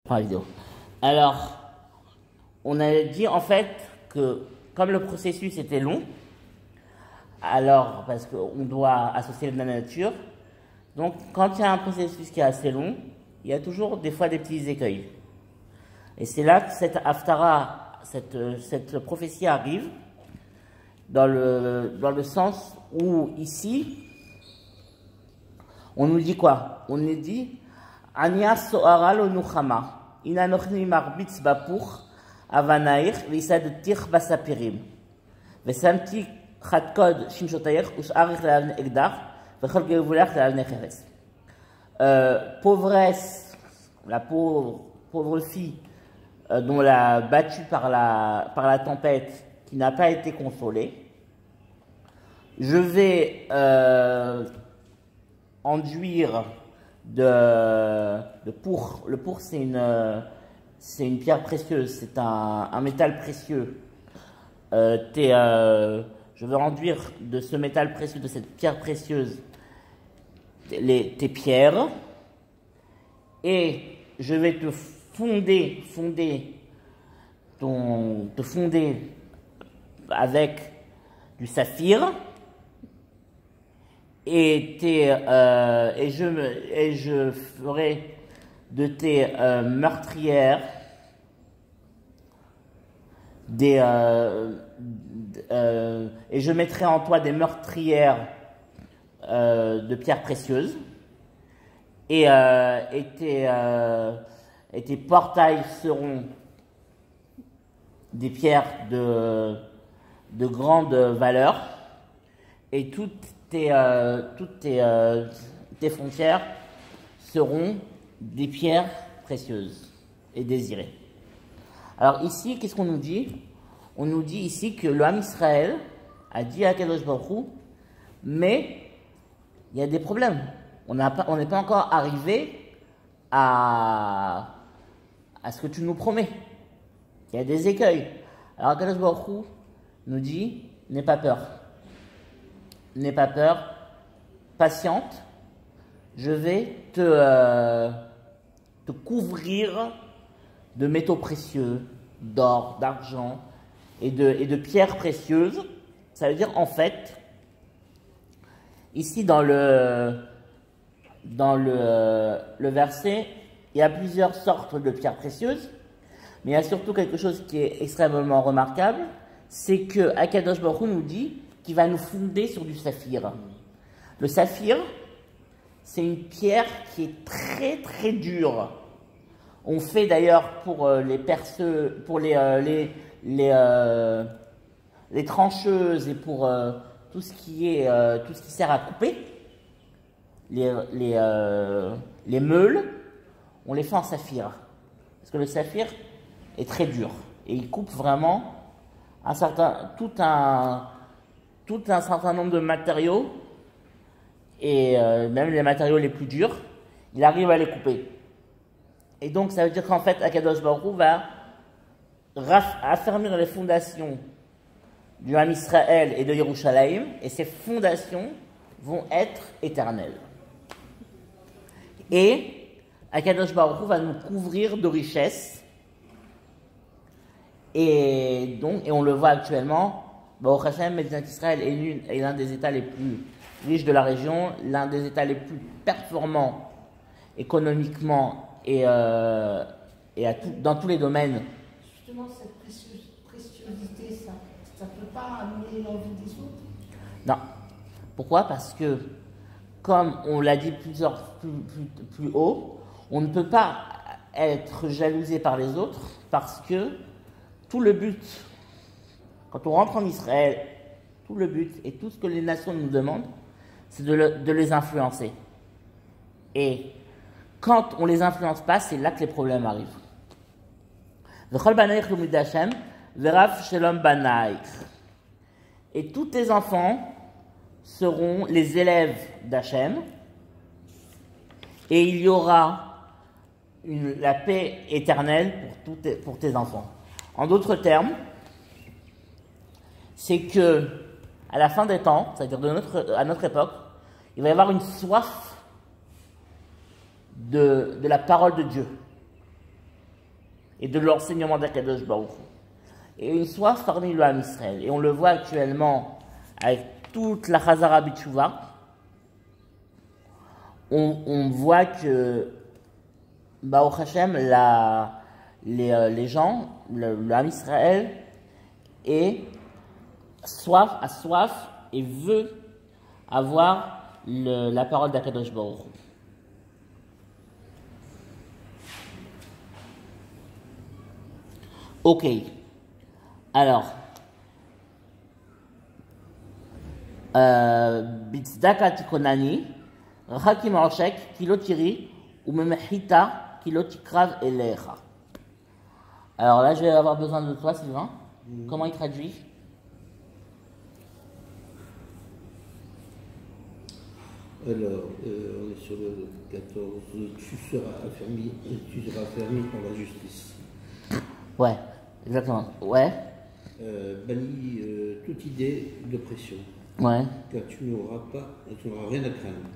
Par la vidéo. Alors, on a dit en fait que comme le processus était long, alors parce qu'on doit associer la nature, donc quand il y a un processus qui est assez long, il y a toujours des fois des petits écueils. Et c'est là que cette haftara, cette prophétie arrive dans le sens où ici, on nous dit quoi? On nous dit Ania so'ara lo nuchama. Ina nochni marbitz bapur avanair visad tir basapirim. Vesamti chatkod shimshotayech usharich leavne egdar vechol gevulach leavne cheres. Pauvresse, la pauvre fille dont l'a battue par la tempête, qui n'a pas été consolée. Je vais enduire de pourpre. Le pourpre, c'est une pierre précieuse, c'est un métal précieux. Je vais enduire de ce métal précieux, de cette pierre précieuse, tes pierres, et je vais te fonder avec du saphir, et je ferai de tes meurtrières et je mettrai en toi des meurtrières de pierres précieuses, et tes portails seront des pierres de grande valeur, et toutes tes frontières seront des pierres précieuses et désirées. Alors ici, qu'est-ce qu'on nous dit? On nous dit ici que l'homme Israël a dit à Kadosh Baruch Hu, mais il y a des problèmes. On n'est pas encore arrivé à ce que tu nous promets. Il y a des écueils. Alors Kadosh Baruch Hu nous dit, n'aie pas peur. N'aie pas peur, patiente, je vais te couvrir de métaux précieux, d'or, d'argent et de pierres précieuses. Ça veut dire en fait, ici dans le verset, il y a plusieurs sortes de pierres précieuses, mais il y a surtout quelque chose qui est extrêmement remarquable, c'est que Akadosh Baruch Hu nous dit qui va nous fonder sur du saphir. Le saphir, c'est une pierre qui est très très dure. On fait d'ailleurs pour les perceuses, pour les trancheuses et pour tout ce qui sert à couper, les meules, on les fait en saphir. Parce que le saphir est très dur et il coupe vraiment tout un certain nombre de matériaux, et même les matériaux les plus durs, il arrive à les couper. Et donc ça veut dire qu'en fait, Akadosh Baruch Hu va affermir les fondations du Ham Israël et de Yerushalayim, et ces fondations vont être éternelles. Et Akadosh Baruch Hu va nous couvrir de richesses, et on le voit actuellement. Baruch Hashem, Médinat Israël est l'un des États les plus riches de la région, l'un des États les plus performants économiquement et dans tous les domaines. Justement, cette préciosité, ça ne peut pas amener l'envie des autres? Non. Pourquoi? Parce que, comme on l'a dit plus haut, on ne peut pas être jalousé par les autres, parce que tout le but, quand on rentre en Israël, tout le but et tout ce que les nations nous demandent, c'est de les influencer. Et quand on ne les influence pas, c'est là que les problèmes arrivent. Et tous tes enfants seront les élèves d'Hachem, et il y aura la paix éternelle pour tes enfants. En d'autres termes, c'est que à la fin des temps, c'est-à-dire à notre époque, il va y avoir une soif de la parole de Dieu. et de l'enseignement d'Akadosh Baruch Hu. Et une soif parmi le Ham Israël. Et on le voit actuellement avec toute la Chazara B'Tshuva. On voit que Baruch Hashem, les gens, le Ham Israël est a soif et veut avoir la parole d'Akadosh Baruch Hu. Ok. Alors, Bitzdaka Tikonani, Rakim Roshek, Kilotiri, ou Memechita, Kilotikrav Elecha. Alors là, je vais avoir besoin de toi, Sylvain. Comment il traduit? Alors, on est sur le 14. Tu seras affermi par la justice. Ouais, exactement. Ouais. Bannis toute idée d'oppression. Ouais. Car tu n'auras rien à craindre.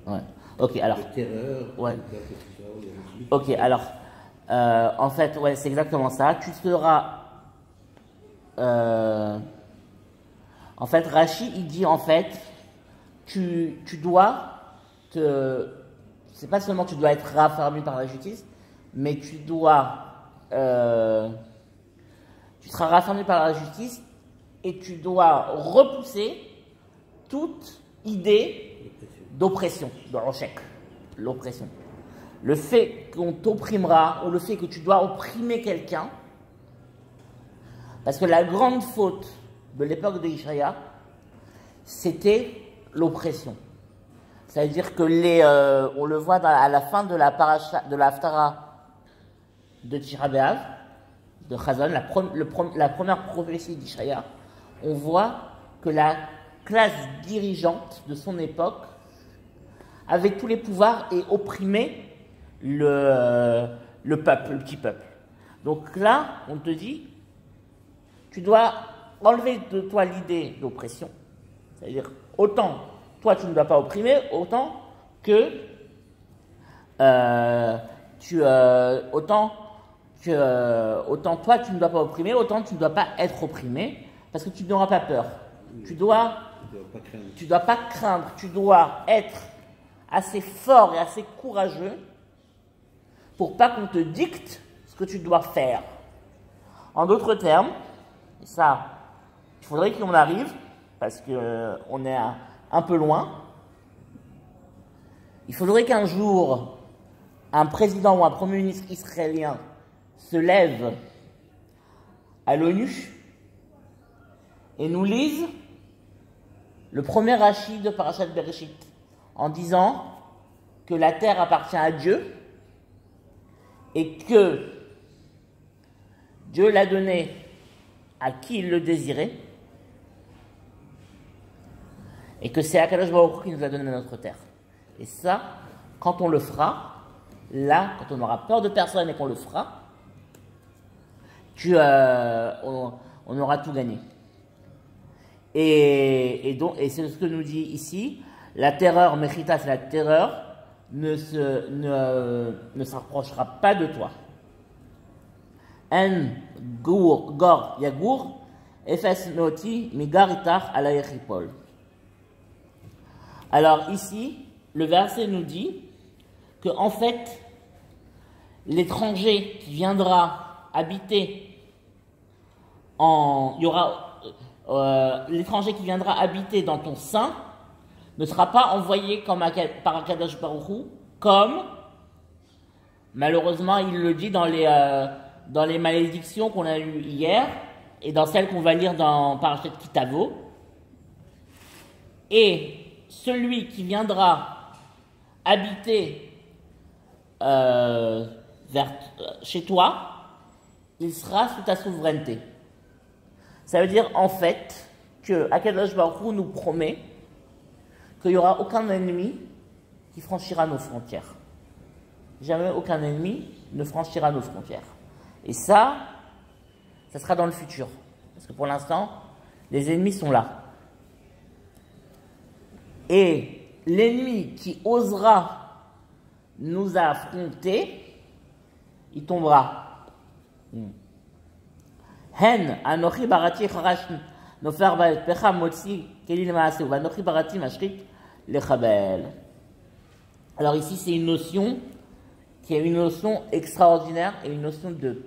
Ouais. Ok, alors. De terreur. Ouais. Ok, alors. En fait, ouais, c'est exactement ça. Tu seras. En fait, Rashi, il dit en fait, tu dois te. C'est pas seulement tu dois être raffermi par la justice, mais tu dois. Tu seras raffermi par la justice et tu dois repousser toute idée d'oppression, de rochek, l'oppression. Le fait qu'on t'opprimera ou le fait que tu dois opprimer quelqu'un, parce que la grande faute de l'époque de Ishaïa, c'était l'oppression. C'est-à-dire que on le voit à la fin de la paracha, de la Haftara de Tisha B'Av, de Chazon, la première prophétie d'Ishaïa, on voit que la classe dirigeante de son époque avait tous les pouvoirs et opprimait le peuple, le petit peuple. Donc là, on te dit, tu dois enlever de toi l'idée d'oppression. C'est-à-dire, autant toi tu ne dois pas opprimer, autant que autant toi tu ne dois pas opprimer, autant tu ne dois pas être opprimé, parce que tu n'auras pas peur. Tu dois pas craindre, tu dois être assez fort et assez courageux pour pas qu'on te dicte ce que tu dois faire. En d'autres termes, et ça, il faudrait qu'on arrive, parce qu'on est un peu loin, il faudrait qu'un jour, un président ou un premier ministre israélien se lève à l'ONU et nous lise le premier Rashi de Parashat Bereshit en disant que la terre appartient à Dieu et que Dieu l'a donnée à qui il le désirait et que c'est Akadosh Baruch Hu qui nous a donné notre terre. Et ça, quand on le fera, là, quand on aura peur de personne et qu'on le fera, on aura tout gagné. Et c'est ce que nous dit ici, la terreur, Mechita, c'est la terreur, ne s'approchera pas de toi. En gor yagur, efes meoti migaritar ala yechipol. Alors ici, le verset nous dit que en fait, l'étranger qui viendra habiter l'étranger qui viendra habiter dans ton sein ne sera pas envoyé par Akadosh Baruch Hu, comme malheureusement il le dit dans les malédictions qu'on a eues hier et dans celles qu'on va lire dans Parashat Kitavo. Et celui qui viendra habiter chez toi, il sera sous ta souveraineté. Ça veut dire en fait que Akadosh Baruch Hu nous promet qu'il n'y aura aucun ennemi qui franchira nos frontières. Jamais aucun ennemi ne franchira nos frontières. Et ça sera dans le futur. Parce que pour l'instant, les ennemis sont là. Et l'ennemi qui osera nous affronter, il tombera. Hen, anochi barati charash nofer pecha motzi keli lemaaseu, vanochi barati mashrik lechabel. Alors ici, c'est une notion qui est une notion extraordinaire et une notion de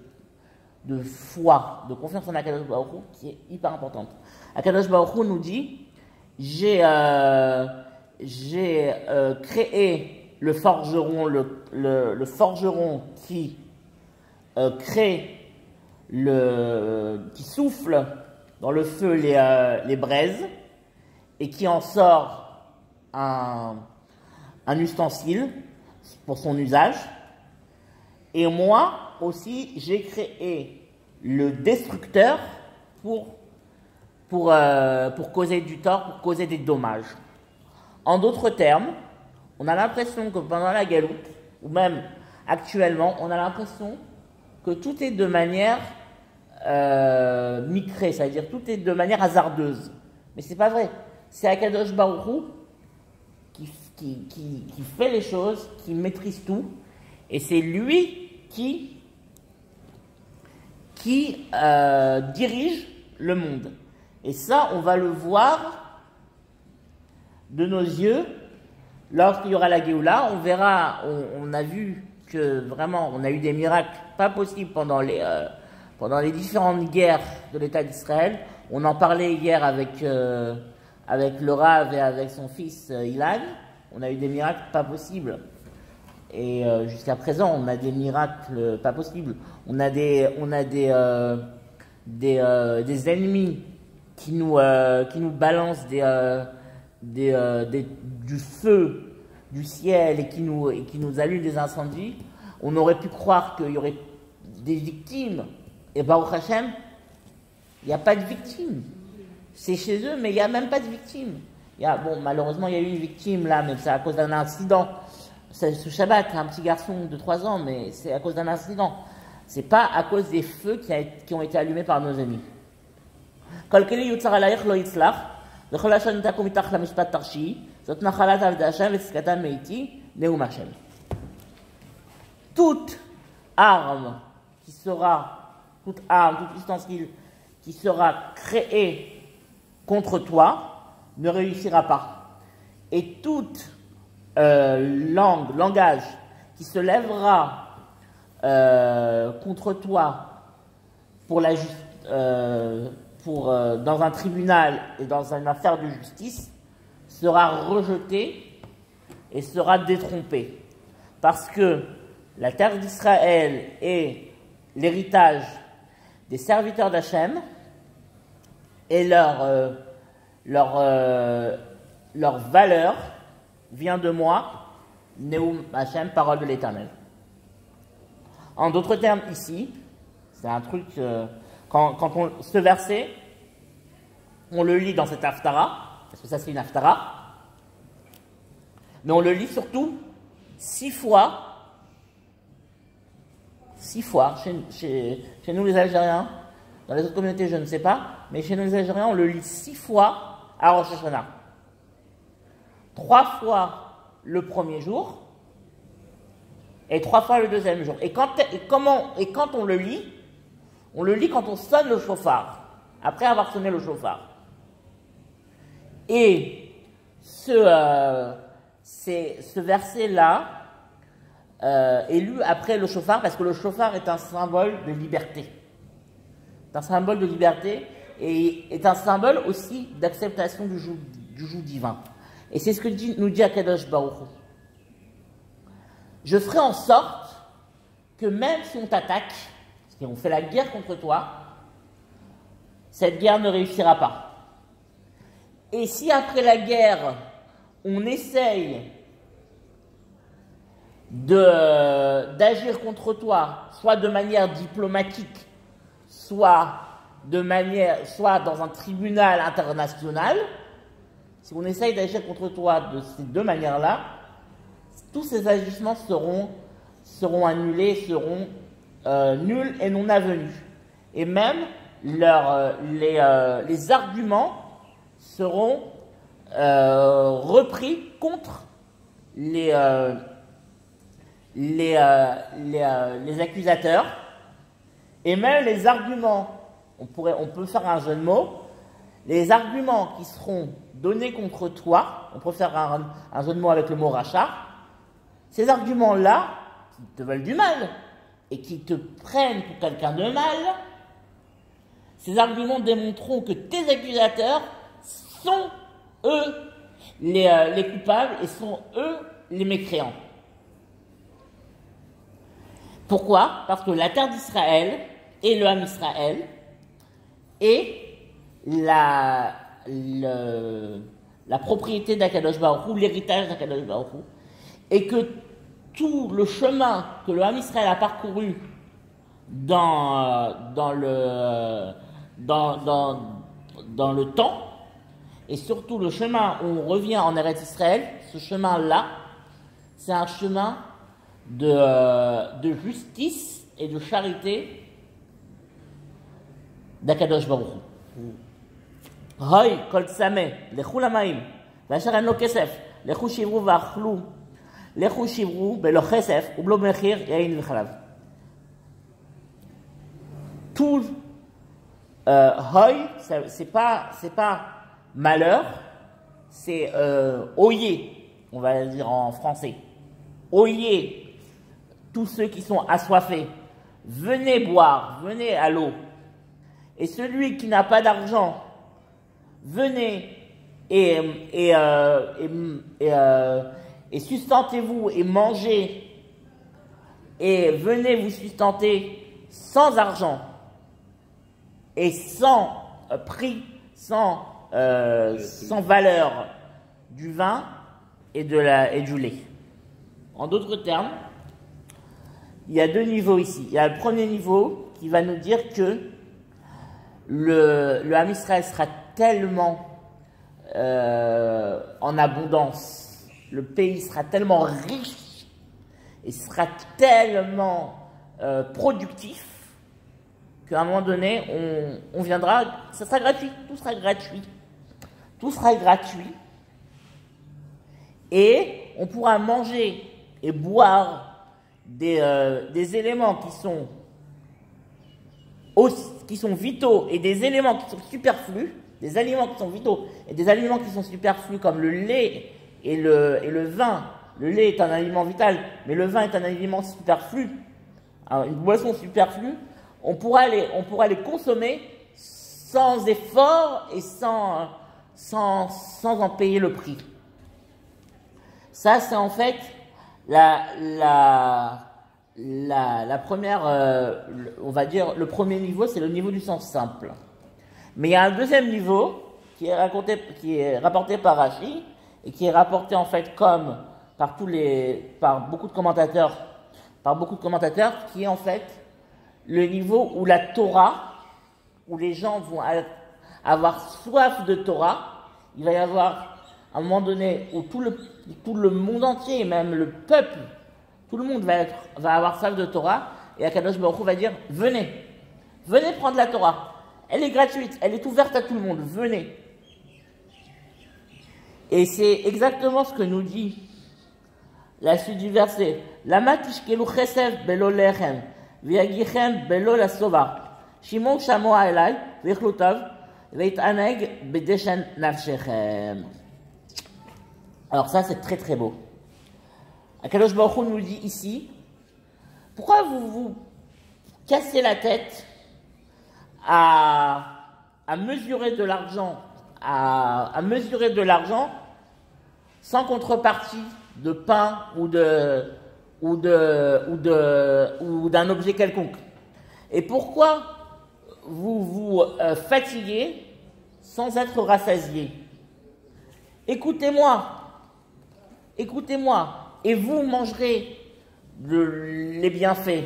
foi, de confiance en Akadosh Baruch Hu qui est hyper importante. Akadosh Baruch Hu nous dit, j'ai créé le forgeron, le forgeron qui qui souffle dans le feu les braises et qui en sort un ustensile pour son usage. Et moi aussi, j'ai créé le destructeur pour causer du tort, pour causer des dommages. En d'autres termes, on a l'impression que pendant la galoute, ou même actuellement, on a l'impression que tout est de manière micrée, c'est-à-dire tout est de manière hasardeuse. Mais c'est pas vrai. C'est Akadosh Baruch Hu qui fait les choses, qui maîtrise tout, et c'est lui qui dirige le monde. Et ça, on va le voir de nos yeux lorsqu'il y aura la Géoula. On verra, on a vu que vraiment, on a eu des miracles pas possibles pendant les différentes guerres de l'État d'Israël. On en parlait hier avec le Rav et avec son fils Ilan. On a eu des miracles pas possibles. Et jusqu'à présent, on a des miracles pas possibles. On a des ennemis qui nous balancent du feu du ciel et qui nous allument des incendies. On aurait pu croire qu'il y aurait des victimes. Et Baruch Hashem, il n'y a pas de victimes. C'est chez eux, mais il n'y a même pas de victimes. Malheureusement, il y a eu une victime là, mais c'est à cause d'un incident. C'est ce Shabbat, un petit garçon de 3 ans, mais c'est à cause d'un incident. C'est pas à cause des feux qui ont été allumés par nos ennemis. Toute arme, toute ustensile qui sera créée contre toi ne réussira pas. Et toute langage qui se lèvera contre toi dans un tribunal et dans une affaire de justice sera rejeté et sera détrompé. Parce que la terre d'Israël est l'héritage des serviteurs d'Hachem et leur valeur vient de moi, Neum Hachem, parole de l'Éternel. En d'autres termes, ici, c'est un truc, ce verset, on le lit dans cette Haftara, parce que ça c'est une Haftara, mais on le lit surtout 6 fois, chez nous les Algériens, dans les autres communautés je ne sais pas, mais chez nous les Algériens on le lit 6 fois à Rosh Hashanah. 3 fois le premier jour et 3 fois le deuxième jour. Et quand on le lit quand on sonne le chauffard, après avoir sonné le chauffard. Et ce verset-là est lu après le chauffard parce que le chauffard est un symbole de liberté. C'est un symbole de liberté et est un symbole aussi d'acceptation du joug divin. Et c'est ce que nous dit Akadosh Baruch Hu. Je ferai en sorte que même si on t'attaque, si on fait la guerre contre toi, cette guerre ne réussira pas. Et si après la guerre, on essaye d'agir contre toi, soit de manière diplomatique, soit dans un tribunal international, si on essaye d'agir contre toi de ces deux manières-là, tous ces agissements seront annulés, seront nuls et non avenus. Et même les arguments seront repris contre les accusateurs Et même les arguments, on peut faire un jeu de mots, les arguments qui seront donnés contre toi, on peut faire un jeu de mots avec le mot rachat, ces arguments-là, qui te veulent du mal, et qui te prennent pour quelqu'un de mal, ces arguments démontreront que tes accusateurs sont, eux, les coupables, et sont, eux, les mécréants. Pourquoi? Parce que la terre d'Israël et le Ham Israël et la propriété d'Akadosh Baruch Hu, l'héritage d'Akadosh Baruch Hu, et que tout le chemin que le Ham Israël a parcouru dans le temps, et surtout le chemin où on revient en Eretz Israël, ce chemin-là, c'est un chemin de justice et de charité d'Akadosh Baruch Hu. Hoy kol tzameh lechu lamaim ואשר אין לו כסף לכו שברו ואכלו לכו שברו בלא כסף ובלא מחיר יין וחלב. Tout hoy c'est pas malheur, c'est oyez, on va dire en français. Oyez tous ceux qui sont assoiffés, venez boire, venez à l'eau. Et celui qui n'a pas d'argent, venez et sustentez-vous et mangez. Et venez vous sustenter sans argent et sans prix, sans valeur du vin et du lait. En d'autres termes, il y a deux niveaux ici. Il y a le premier niveau qui va nous dire que le Ham Israël sera tellement en abondance, le pays sera tellement riche et sera tellement productif qu'à un moment donné, on viendra, ça sera gratuit, tout sera gratuit. Tout sera gratuit et on pourra manger et boire des éléments qui sont vitaux et des éléments qui sont superflus, des aliments qui sont vitaux et des aliments qui sont superflus comme le lait et le vin. Le lait est un aliment vital, mais le vin est un aliment superflu, une boisson superflue. On pourra les consommer sans effort et sans en payer le prix. Ça, c'est en fait la première, on va dire, le premier niveau, c'est le niveau du sens simple. Mais il y a un deuxième niveau qui est rapporté par Rashi et qui est rapporté en fait comme par beaucoup de commentateurs, qui est en fait le niveau où la Torah, où les gens vont avoir soif de Torah. Il va y avoir un moment donné où tout le monde entier, même le peuple, tout le monde va avoir soif de Torah, et Akadosh Baruch Hu va dire venez prendre la Torah, elle est gratuite, elle est ouverte à tout le monde, venez. Et c'est exactement ce que nous dit la suite du verset. Lama tishkelu chesef belo lechem v'yagichem belo lasova shimon shamoa elai v'ichlutav v'yitaneg bedeshen nafshechem. Alors ça, c'est très très beau. Akadosh Baruch Hu nous dit ici, pourquoi vous vous cassez la tête à mesurer de l'argent, à mesurer de l'argent sans contrepartie de pain ou d'un objet quelconque. Et pourquoi vous vous fatiguez sans être rassasié? Écoutez-moi, et vous mangerez les bienfaits,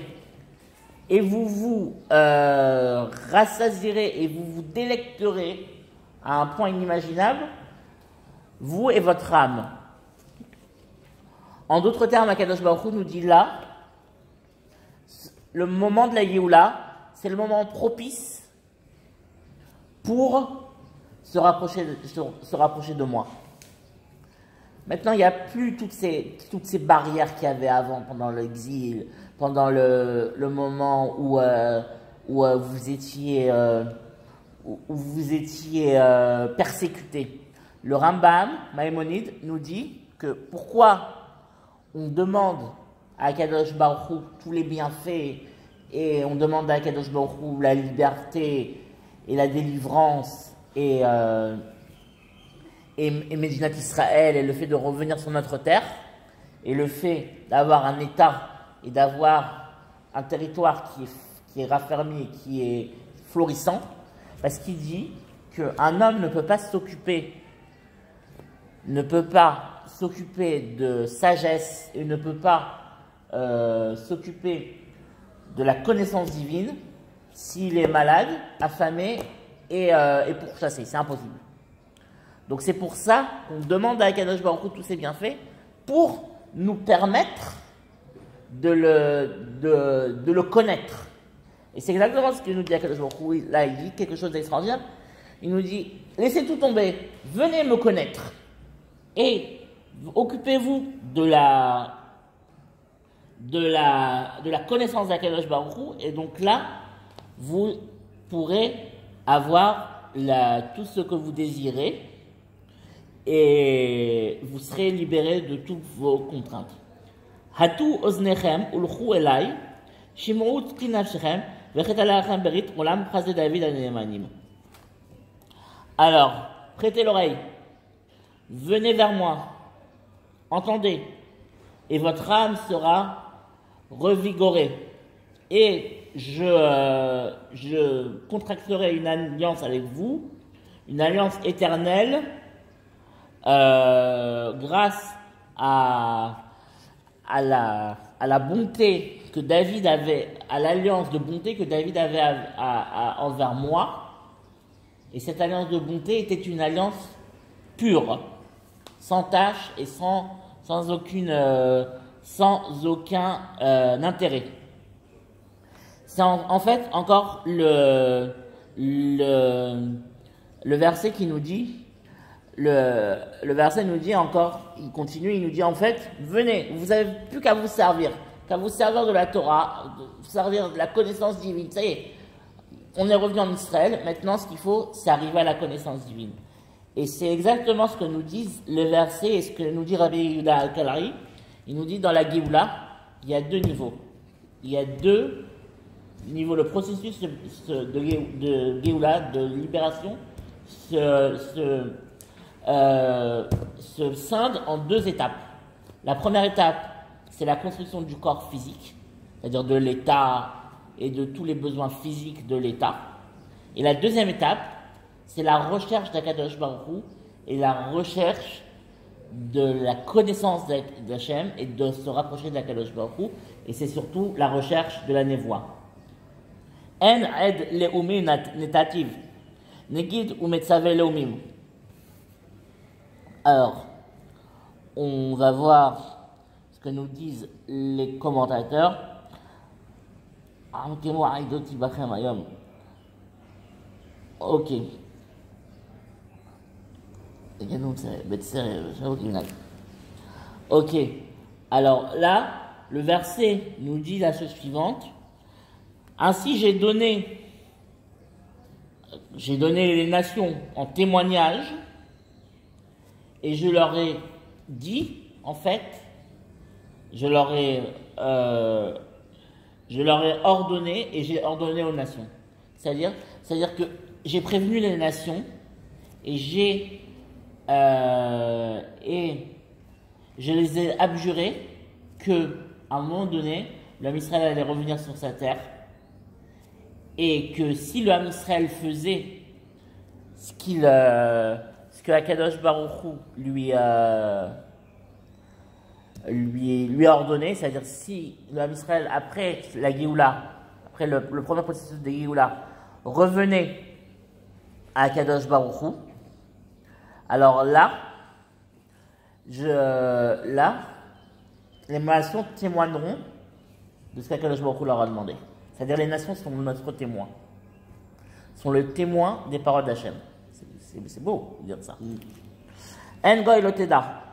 et vous vous rassasierez et vous vous délecterez à un point inimaginable, vous et votre âme. En d'autres termes, Akadosh Baruch Hu nous dit là, le moment de la Géoula, c'est le moment propice pour se rapprocher de moi. Maintenant, il n'y a plus toutes ces barrières qu'il y avait avant, pendant l'exil, pendant le moment où où vous étiez persécutés. Le Rambam, Maïmonide, nous dit que pourquoi on demande à Kadosh Baruch Hu tous les bienfaits et on demande à Kadosh Baruch Hu la liberté et la délivrance et Médinat Israël et le fait de revenir sur notre terre et le fait d'avoir un État et d'avoir un territoire qui est raffermi et qui est florissant, parce qu'il dit qu'un homme ne peut pas s'occuper de sagesse et ne peut pas s'occuper de la connaissance divine s'il est malade, affamé et pourchassé. C'est impossible. Donc c'est pour ça qu'on demande à Kadosh Baruch Hu tous ces bienfaits pour nous permettre de le connaître. Et c'est exactement ce que nous dit Kadosh Baruch Hu. Là, il dit quelque chose d'extraordinaire. Il nous dit, laissez tout tomber, venez me connaître et occupez-vous de la connaissance d'Akadosh Baruch Hu, et donc là, vous pourrez avoir tout ce que vous désirez et vous serez libéré de toutes vos contraintes. Hatu oznechem ulchu elai, shim'u tzki nafshechem, vechet alachem berit olam chazé David anemanim. Alors, prêtez l'oreille, venez vers moi, entendez, et votre âme sera revigorée. Et je contracterai une alliance avec vous, une alliance éternelle, grâce à la bonté que David avait, à l'alliance de bonté que David avait envers moi. Et cette alliance de bonté était une alliance pure, sans tache et sans aucun intérêt. C'est en fait encore le verset qui nous dit, le verset nous dit encore, il continue, il nous dit en fait, venez, vous n'avez plus qu'à vous servir de la Torah, vous servir de la connaissance divine. Ça y est, on est revenu en Israël, maintenant ce qu'il faut, c'est arriver à la connaissance divine. Et c'est exactement ce que nous disent le verset et ce que nous dit Rabbi Yehuda al-Kalari. Il nous dit dans la Géoula, il y a deux niveaux. Il y a deux niveaux. Le processus de Géoula, de libération, se scinde en deux étapes. La première étape, c'est la construction du corps physique, c'est-à-dire de l'État et de tous les besoins physiques de l'État. Et la deuxième étape, c'est la recherche d'Akadosh Baruch Hu et la recherche de la connaissance d'Hachem et de se rapprocher d'Akadosh Baruch Hu, et c'est surtout la recherche de la névoie. En ed leumi netativ, negid ou metzave leumim. Alors, on va voir ce que nous disent les commentateurs. Ok. Ok. Alors là, le verset nous dit la chose suivante. Ainsi j'ai donné les nations en témoignage et je leur ai dit, en fait, je leur ai ordonné et j'ai ordonné aux nations. C'est-à-dire que j'ai prévenu les nations et je les ai abjurés que, à un moment donné, l'homme Israël allait revenir sur sa terre et que si l'homme Israël faisait ce que Akadosh Baruch Hu lui a ordonné, c'est-à-dire si l'homme Israël, après la Géoula, après le premier processus de Géoula, revenait à Akadosh Baruch Hu, alors là, les nations témoigneront de ce qu'Akadosh Baruch Hu leur a demandé. C'est-à-dire les nations sont notre témoin, sont le témoin des paroles d'Hachem. C'est beau de dire ça. En goy lo teda,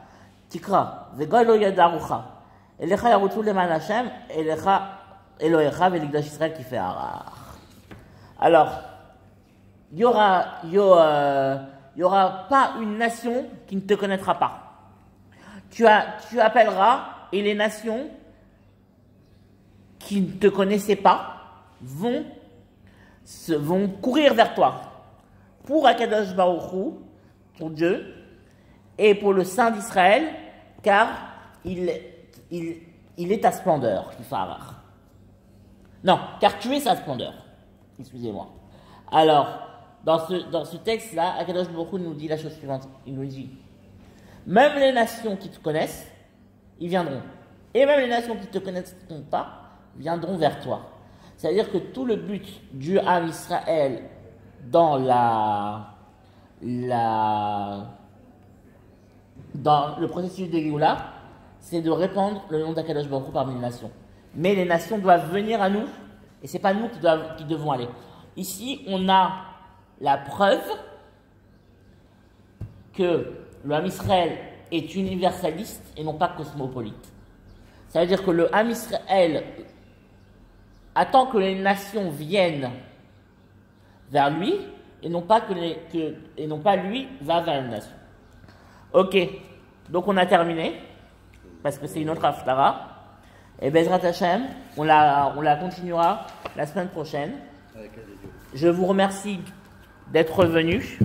tikra, ve goy lo yadarucha, elecha yarutu leman Hachem, elecha Elohecha velikdash Israël qui fait arach. Alors, il y aura pas une nation qui ne te connaîtra pas. Tu appelleras et les nations qui ne te connaissaient pas vont courir vers toi pour Akadosh Baruch Hu, pour Dieu, et pour le Saint d'Israël, car il est ta splendeur, Kifarar. Non, car tu es sa splendeur. Excusez-moi. Alors, dans ce texte-là, Akadosh Baruch Hu nous dit la chose suivante. Il nous dit, même les nations qui te connaissent, ils viendront. Et même les nations qui ne te connaissent pas, viendront vers toi. C'est-à-dire que tout le but du Ham Israël dans dans le processus de Géoula, c'est de répandre le nom d'Akadosh Baruch Hu parmi les nations. Mais les nations doivent venir à nous, et ce n'est pas nous qui devons aller. Ici, on a la preuve que le Ham Israël est universaliste et non pas cosmopolite. Ça veut dire que le Ham Israël attend que les nations viennent vers lui et non pas lui va vers les nations. Ok, donc on a terminé parce que c'est une autre Haftara. Et Bezrat Hashem, on la continuera la semaine prochaine. Je vous remercie d'être venus.